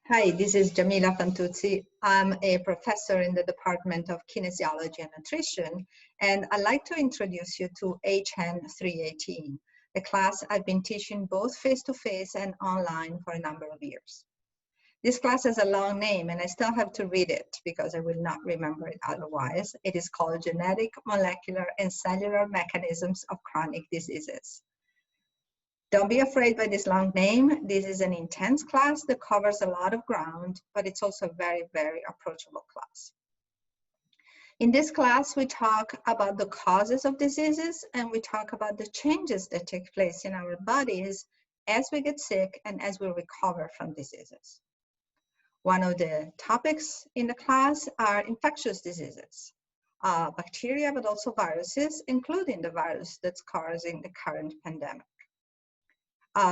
Hi, this is Giamila Fantuzzi. I'm a professor in the Department of Kinesiology and Nutrition, and I'd like to introduce you to HN 318, a class I've been teaching both face-to-face and online for a number of years. This class has a long name, and I still have to read it because I will not remember it otherwise. It is called Genetic, Molecular, and Cellular Mechanisms of Chronic Diseases. Don't be afraid by this long name. This is an intense class that covers a lot of ground, but it's also a very, very approachable class. In this class, we talk about the causes of diseases, and we talk about the changes that take place in our bodies as we get sick and as we recover from diseases. One of the topics in the class are infectious diseases, bacteria, but also viruses, including the virus that's causing the current pandemic.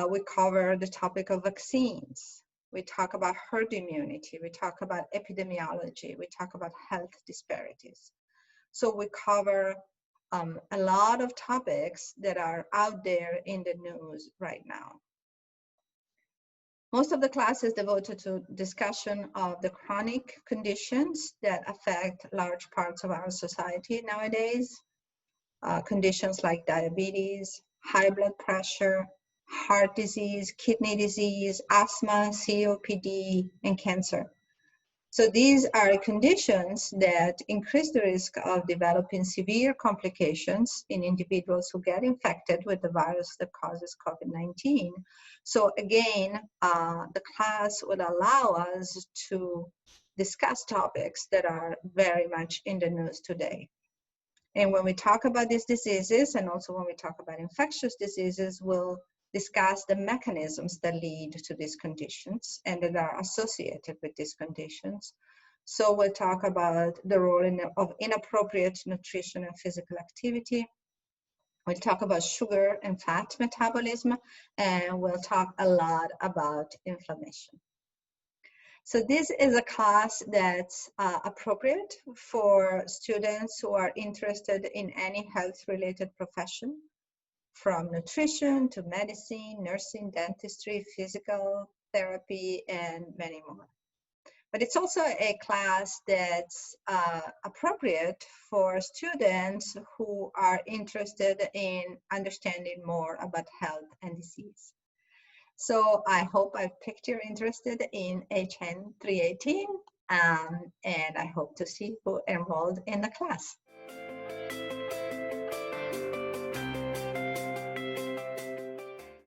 We cover the topic of vaccines. We talk about herd immunity. We talk about epidemiology. We talk about health disparities. So we cover a lot of topics that are out there in the news right now. Most of the class is devoted to discussion of the chronic conditions that affect large parts of our society nowadays. Conditions like diabetes, high blood pressure, heart disease, kidney disease, asthma, COPD, and cancer. So these are conditions that increase the risk of developing severe complications in individuals who get infected with the virus that causes COVID-19. So again, the class would allow us to discuss topics that are very much in the news today. And when we talk about these diseases, and also when we talk about infectious diseases, we'll discuss the mechanisms that lead to these conditions and that are associated with these conditions. So we'll talk about the role of inappropriate nutrition and physical activity. We'll talk about sugar and fat metabolism, and we'll talk a lot about inflammation. So this is a class that's appropriate for students who are interested in any health-related profession, from nutrition to medicine, nursing, dentistry, physical therapy, and many more. But it's also a class that's appropriate for students who are interested in understanding more about health and disease. So I hope I've piqued your interest in HN 318, and I hope to see you enrolled in the class.